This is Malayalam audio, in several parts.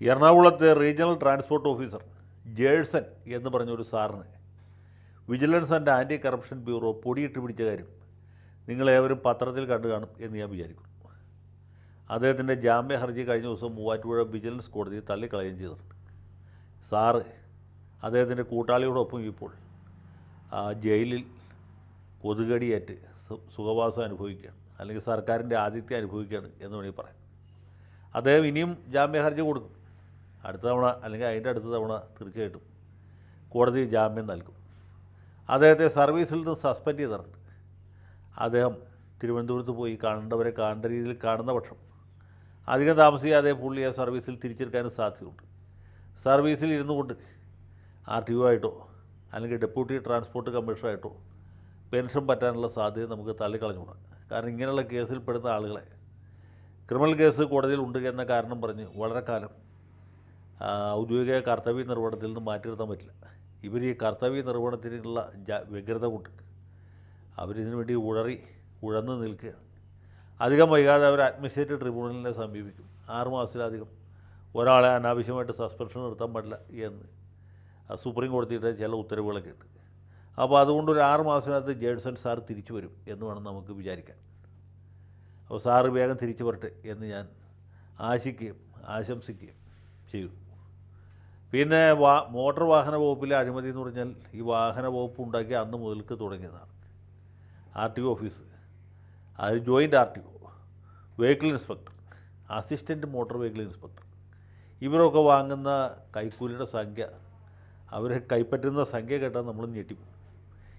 എറണാകുളത്തെ റീജിയണൽ ട്രാൻസ്പോർട്ട് ഓഫീസർ ജേഴ്സൺ എന്ന് പറഞ്ഞൊരു സാറിന് vigilance and anti corruption bureau പൊടിയിട്ട് പിടിച്ച കാര്യം നിങ്ങളേവരും പത്രത്തിൽ കണ്ടു കാണും എന്ന് ഞാൻ വിചാരിക്കുന്നു. അദ്ദേഹത്തിൻ്റെ ജാമ്യ ഹർജി കഴിഞ്ഞ ദിവസം മൂവാറ്റുപുഴ വിജിലൻസ് കോടതി തള്ളിക്കളയുകയും ചെയ്തിട്ടുണ്ട്. സാറ് അദ്ദേഹത്തിൻ്റെ കൂട്ടാളിയോടൊപ്പം ഇപ്പോൾ ജയിലിൽ കൊതുകടിയേറ്റ് സുഖവാസം അനുഭവിക്കുകയാണ്, അല്ലെങ്കിൽ സർക്കാരിൻ്റെ ആതിഥ്യം അനുഭവിക്കുകയാണ് എന്ന് വേണമെങ്കിൽ പറയാം. അദ്ദേഹം ഇനിയും ജാമ്യ ഹർജി കൊടുക്കും. അടുത്ത തവണ അല്ലെങ്കിൽ അതിൻ്റെ അടുത്ത തവണ തീർച്ചയായിട്ടും കോടതി ജാമ്യം നൽകും. അദ്ദേഹത്തെ സർവീസിൽ നിന്ന് സസ്പെൻഡ് ചെയ്തിട്ടുണ്ട്. അദ്ദേഹം തിരുവനന്തപുരത്ത് പോയി കാണേണ്ടവരെ കാണേണ്ട രീതിയിൽ കാണുന്ന പക്ഷം അധികം താമസിയാതെ പുള്ളിയെ സർവീസിൽ തിരിച്ചെടുക്കാനും സാധ്യതയുണ്ട്. സർവീസിൽ ഇരുന്നു കൊണ്ട് RTO ആയിട്ടോ അല്ലെങ്കിൽ ഡെപ്യൂട്ടി ട്രാൻസ്പോർട്ട് കമ്മീഷണറായിട്ടോ പെൻഷൻ പറ്റാനുള്ള സാധ്യത നമുക്ക് തള്ളിക്കളഞ്ഞുകൂടാ. കാരണം ഇങ്ങനെയുള്ള കേസിൽ പെടുന്ന ആളുകളെ ക്രിമിനൽ കേസ് കോടതിയിൽ ഉണ്ട് എന്ന കാരണം പറഞ്ഞ് വളരെ കാലം ഔദ്യോഗിക കർത്തവ്യ നിർവഹണത്തിൽ നിന്ന് മാറ്റി നിർത്താൻ പറ്റില്ല. ഇവർ ഈ കർത്തവ്യ നിർവഹണത്തിനുള്ള വ്യഗ്രത കൊണ്ട് അവരിതിനു വേണ്ടി ഉഴന്ന് നിൽക്കുകയാണ്. അധികം വൈകാതെ അവർ അഡ്മിനിസ്ട്രേറ്റീവ് ട്രിബ്യൂണലിനെ സമീപിക്കും. 6 മാസത്തിലധികം ഒരാളെ അനാവശ്യമായിട്ട് സസ്പെൻഷൻ നിർത്താൻ പാടില്ല എന്ന് സുപ്രീം കോടതിയുടെ ചില ഉത്തരവുകളൊക്കെ ഉണ്ട്. അപ്പോൾ അതുകൊണ്ട് ഒരു 6 മാസത്തിനകത്ത് ജേഴ്സൺ സാർ തിരിച്ചു വരും എന്ന് വേണം നമുക്ക് വിചാരിക്കാൻ. അപ്പോൾ സാറ് വേഗം തിരിച്ചു വരട്ടെ എന്ന് ഞാൻ ആശിക്കുകയും ആശംസിക്കുകയും ചെയ്യും. പിന്നെ മോട്ടോർ വാഹന വകുപ്പിലെ അഴിമതി എന്ന് പറഞ്ഞാൽ ഈ വാഹന വകുപ്പ് ഉണ്ടാക്കിയ അന്ന് മുതൽക്ക് തുടങ്ങിയതാണ്. RTO ഓഫീസ്, അത് joint RTO, vehicle inspector, assistant motor vehicle inspector, ഇവരൊക്കെ വാങ്ങുന്ന കൈക്കൂലിയുടെ സംഖ്യ, അവർ കൈപ്പറ്റുന്ന സംഖ്യ കേട്ടാൽ നമ്മൾ ഞെട്ടിപ്പോകും.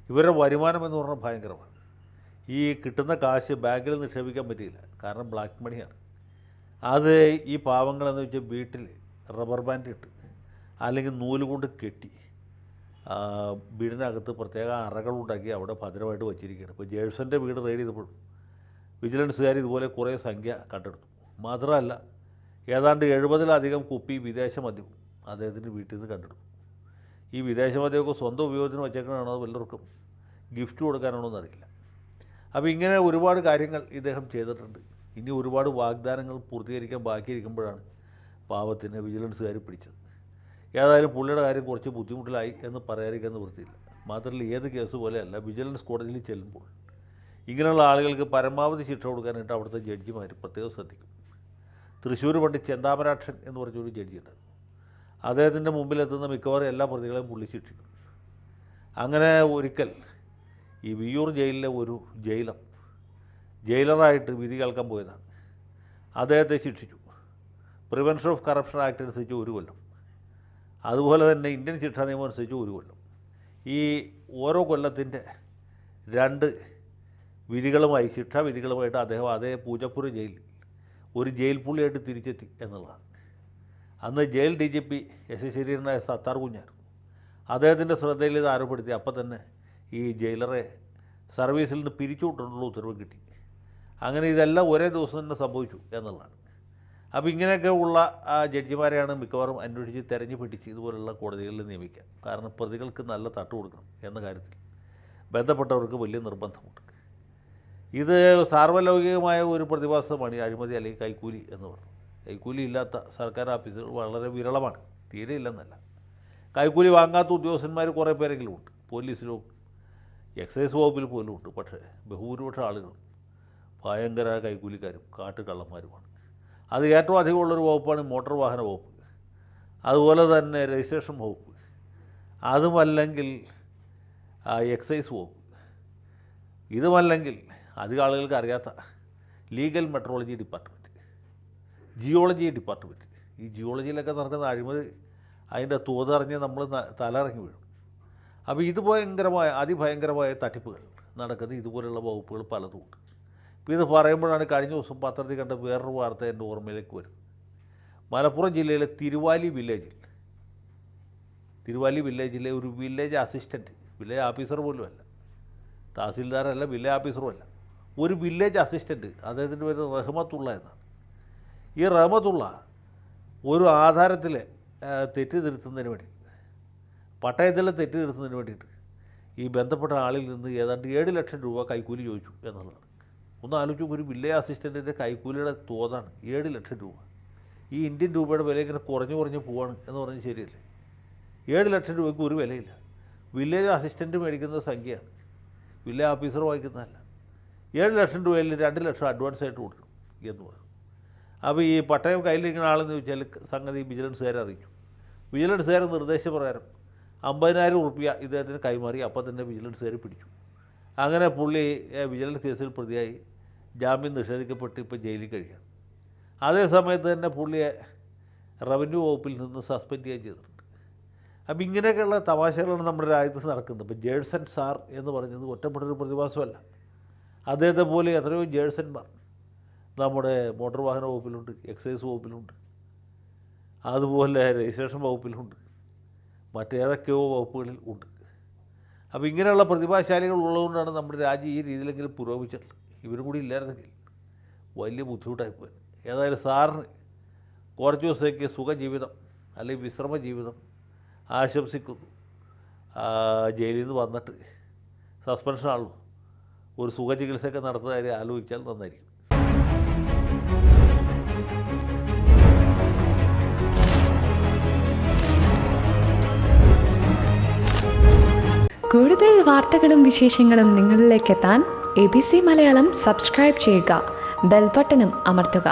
ഇവരുടെ വരുമാനം എന്ന് പറഞ്ഞാൽ ഭയങ്കരമാണ്. ഈ കിട്ടുന്ന കാശ് ബാങ്കിൽ നിക്ഷേപിക്കാൻ പറ്റിയില്ല, കാരണം ബ്ലാക്ക് മണിയാണ്. അത് ഈ പാവങ്ങളെന്ന് വെച്ചാൽ വീട്ടിൽ റബ്ബർ ബാൻഡ് ഇട്ട് അല്ലെങ്കിൽ നൂല് കൊണ്ട് കെട്ടി വീടിനകത്ത് പ്രത്യേക അറകളുണ്ടാക്കി അവിടെ ഭദ്രമായിട്ട് വച്ചിരിക്കുകയാണ്. ഇപ്പോൾ ജേഴ്സൻ്റെ വീട് റെയ്ഡ് ചെയ്തപ്പോഴും വിജിലൻസുകാർ ഇതുപോലെ കുറേ സംഖ്യ കണ്ടെടുത്തു. മാത്രമല്ല ഏതാണ്ട് 70-ലധികം കുപ്പി വിദേശ മദ്യവും അദ്ദേഹത്തിൻ്റെ വീട്ടിൽ നിന്ന് കണ്ടെടുത്തു. ഈ വിദേശ മദ്യമൊക്കെ സ്വന്തം ഉപയോഗത്തിന് വച്ചേക്കണാണോ അത് വല്ലവർക്കും ഗിഫ്റ്റ് കൊടുക്കാനാണോ എന്നറിയില്ല. അപ്പോൾ ഇങ്ങനെ ഒരുപാട് കാര്യങ്ങൾ ഇദ്ദേഹം ചെയ്തിട്ടുണ്ട്. ഇനി ഒരുപാട് വാഗ്ദാനങ്ങൾ പൂർത്തീകരിക്കാൻ ബാക്കിയിരിക്കുമ്പോഴാണ് പാവത്തിന് വിജിലൻസുകാർ പിടിച്ചത്. ഏതായാലും പുള്ളിയുടെ കാര്യം കുറച്ച് ബുദ്ധിമുട്ടിലായി എന്ന് പറയാതിരിക്കാൻ നിവൃത്തിയില്ല. മാത്രമല്ല ഏത് കേസ് പോലെയല്ല, വിജിലൻസ് കോടതിയിൽ ചെല്ലുമ്പോൾ ഇങ്ങനെയുള്ള ആളുകൾക്ക് പരമാവധി ശിക്ഷ കൊടുക്കാനായിട്ട് അവിടുത്തെ ജഡ്ജിമാർ പ്രത്യേകം ശ്രദ്ധിക്കും. തൃശ്ശൂർ പണ്ട് ചെന്താമരാക്ഷൻ എന്ന് പറഞ്ഞൊരു ജഡ്ജിയുണ്ട്. അദ്ദേഹത്തിൻ്റെ മുമ്പിലെത്തുന്ന മിക്കവാറും എല്ലാ പ്രതികളെയും പുള്ളി ശിക്ഷിക്കും. അങ്ങനെ ഒരിക്കൽ ഈ വിയ്യൂർ ജയിലിലെ ഒരു ജയിലറായിട്ട് വിധി കേൾക്കാൻ പോയതാണ്. അദ്ദേഹത്തെ ശിക്ഷിച്ചു. പ്രിവെൻഷൻ ഓഫ് കറപ്ഷൻ ആക്ട് അനുസരിച്ച് 1 കൊല്ലം, അതുപോലെ തന്നെ ഇന്ത്യൻ ശിക്ഷാ നിയമം അനുസരിച്ച് 1 കൊല്ലം. ഈ ഓരോ കൊല്ലത്തിൻ്റെ 2 വിധികളുമായി, ശിക്ഷാവിധികളുമായിട്ട് അദ്ദേഹം അതേ പൂജപ്പുര ജയിലിൽ ഒരു ജയിൽ പുള്ളിയായിട്ട് തിരിച്ചെത്തി എന്നുള്ളതാണ്. അന്ന് ജയിൽ DGP ശരീരനായ സത്താർ കുഞ്ഞാർ അദ്ദേഹത്തിൻ്റെ ശ്രദ്ധയിൽ ഇത് ആരോപപ്പെടുത്തി. അപ്പം തന്നെ ഈ ജയിലറെ സർവീസിൽ നിന്ന് പിരിച്ചുവിട്ടുള്ള ഉത്തരവ് കിട്ടി. അങ്ങനെ ഇതെല്ലാം ഒരേ ദിവസം തന്നെ സംഭവിച്ചു എന്നുള്ളതാണ്. അപ്പോൾ ഇങ്ങനെയൊക്കെ ഉള്ള ജഡ്ജിമാരെയാണ് മിക്കവാറും അന്വേഷിച്ച് തെരഞ്ഞു പിടിച്ച് ഇതുപോലുള്ള കോടതികളിൽ നിയമിക്കുക. കാരണം പ്രതികൾക്ക് നല്ല തട്ട് കൊടുക്കണം എന്ന കാര്യത്തിൽ ബന്ധപ്പെട്ടവർക്ക് വലിയ നിർബന്ധമുണ്ട്. ഇത് സാർവലൗകികമായ ഒരു പ്രതിഭാസമാണ് ഈ അഴിമതി അല്ലെങ്കിൽ കൈക്കൂലി എന്ന് പറഞ്ഞു. കൈക്കൂലി ഇല്ലാത്ത സർക്കാർ ഓഫീസുകൾ വളരെ വിരളമാണ്, തീരെ ഇല്ലെന്നല്ല. കൈക്കൂലി വാങ്ങാത്ത ഉദ്യോഗസ്ഥന്മാർ കുറേ പേരെങ്കിലും ഉണ്ട്. പോലീസിലും എക്സൈസ് വകുപ്പിൽ പോലും ഉണ്ട്. പക്ഷേ ബഹുഭൂരിപക്ഷം ആളുകളും ഭയങ്കര കൈക്കൂലിക്കാരും കാട്ടുകള്ളന്മാരുമാണ്. അത് ഏറ്റവും അധികമുള്ളൊരു വകുപ്പാണ് മോട്ടോർ വാഹന വകുപ്പ്, അതുപോലെ തന്നെ രജിസ്ട്രേഷൻ വകുപ്പ്, അതുമല്ലെങ്കിൽ എക്സൈസ് വകുപ്പ്, ഇതുമല്ലെങ്കിൽ അധികം ആളുകൾക്ക് അറിയാത്ത legal metrology department, geology department. ഈ ജിയോളജിയിലൊക്കെ നടക്കുന്ന അഴിമതി അതിൻ്റെ തോതറിഞ്ഞ് നമ്മൾ തലയിറങ്ങി വീഴും. അപ്പോൾ ഇത് അതിഭയങ്കരമായ തട്ടിപ്പുകൾ നടക്കുന്ന ഇതുപോലുള്ള വകുപ്പുകൾ പലതുമുണ്ട്. ഇപ്പോൾ ഇത് പറയുമ്പോഴാണ് കഴിഞ്ഞ ദിവസം പത്രത്തിൽ കണ്ട വേറൊരു വാർത്ത എൻ്റെ ഓർമ്മയിലേക്ക് വരുന്നത്. മലപ്പുറം ജില്ലയിലെ തിരുവാലി വില്ലേജിലെ ഒരു വില്ലേജ് അസിസ്റ്റൻറ്റ്, വില്ലേജ് ഓഫീസർ പോലുമല്ല, തഹസീൽദാരല്ല, വില്ലേജ് ഓഫീസറുമല്ല, ഒരു വില്ലേജ് അസിസ്റ്റൻറ്റ്, അദ്ദേഹത്തിൻ്റെ പേര് റഹ്മത്തുള്ള എന്നാണ്. ഈ റഹ്മത്തുള്ള ഒരു ആധാരത്തിലെ തെറ്റ് തിരുത്തുന്നതിന് വേണ്ടി, പട്ടയത്തിലെ തെറ്റ് തിരുത്തുന്നതിന് വേണ്ടിയിട്ട് ഈ ബന്ധപ്പെട്ട ആളിൽ നിന്ന് ഏതാണ്ട് 7 ലക്ഷം രൂപ കൈക്കൂലി ചോദിച്ചു എന്നുള്ളതാണ്. ഒന്ന് ആലോചിച്ചു, ഒരു വില്ലേജ് അസിസ്റ്റൻറ്റിൻ്റെ കൈക്കൂലിയുടെ തോതാണ് 7 ലക്ഷം രൂപ. ഈ ഇന്ത്യൻ രൂപയുടെ വില ഇങ്ങനെ കുറഞ്ഞു പോവാണ് എന്ന് പറഞ്ഞാൽ ശരിയല്ലേ? 7 ലക്ഷം രൂപയ്ക്ക് ഒരു വിലയില്ല. വില്ലേജ് അസിസ്റ്റൻറ്റ് മേടിക്കുന്ന സംഖ്യയാണ്, വില്ലേജ് ഓഫീസർ വാങ്ങിക്കുന്നതല്ല. 7 ലക്ഷം രൂപയിൽ 2 ലക്ഷം അഡ്വാൻസ് ആയിട്ട് കൊടുക്കണം എന്ന് പറയും. അപ്പോൾ ഈ പട്ടയം കയ്യിലിരിക്കുന്ന ആളെന്ന് ചോദിച്ചാൽ സംഗതി വിജിലൻസുകാരെ അറിയിച്ചു. വിജിലൻസുകാരുടെ നിർദ്ദേശപ്രകാരം 50,000 റുപ്യ ഇദ്ദേഹത്തിന് കൈമാറി. അപ്പോൾ തന്നെ വിജിലൻസുകാർ പിടിച്ചു. അങ്ങനെ പുള്ളി വിജിലൻസ് കേസിൽ പ്രതിയായി ജാമ്യം നിഷേധിക്കപ്പെട്ട് ഇപ്പോൾ ജയിലിൽ കഴിയാണ്. അതേ സമയത്ത് തന്നെ പുള്ളിയെ റവന്യൂ വകുപ്പിൽ നിന്ന് സസ്പെൻഡ് ചെയ്യുകയും ചെയ്തിട്ടുണ്ട്. അപ്പോൾ ഇങ്ങനെയൊക്കെയുള്ള തമാശകളാണ് നമ്മുടെ രാജ്യത്ത് നടക്കുന്നത്. ഇപ്പോൾ ജേഴ്സൺ സാർ എന്ന് പറഞ്ഞത് ഒറ്റപ്പെട്ടൊരു പ്രതിഭാസമല്ല. അദ്ദേഹത്തെ പോലെ എത്രയോ ജേഴ്സന്മാർ നമ്മുടെ മോട്ടോർ വാഹന വകുപ്പിലുണ്ട്, എക്സൈസ് വകുപ്പിലുണ്ട്, അതുപോലെ രജിസ്ട്രേഷൻ വകുപ്പിലുണ്ട്, മറ്റേതൊക്കെയോ വകുപ്പുകളിൽ ഉണ്ട്. അപ്പോൾ ഇങ്ങനെയുള്ള പ്രതിഭാശാലികൾ ഉള്ളതുകൊണ്ടാണ് നമ്മുടെ രാജ്യം ഈ രീതിയിലെങ്കിലും പുരോഗമിച്ചിട്ടുള്ളത്. ഇവരും കൂടി ഇല്ലായിരുന്നെങ്കിൽ വലിയ ബുദ്ധിമുട്ടായിപ്പോയി. ഏതായാലും സാറിന് കുറച്ച് ദിവസത്തേക്ക് സുഖജീവിതം അല്ലെങ്കിൽ വിശ്രമ ജീവിതം ആശംസിക്കുന്നു. ജയിലിൽ നിന്ന് വന്നിട്ട് സസ്പെൻഷനാണല്ലോ, ഒരു സുഖചികിത്സയൊക്കെ നടത്തുന്ന കാര്യം ആലോചിച്ചാൽ നന്നായിരിക്കും. കൂടുതൽ വാർത്തകളും വിശേഷങ്ങളും നിങ്ങളിലേക്ക് എത്താൻ ABC മലയാളം സബ്സ്ക്രൈബ് ചെയ്യുക, ബെൽ ബട്ടണും അമർത്തുക.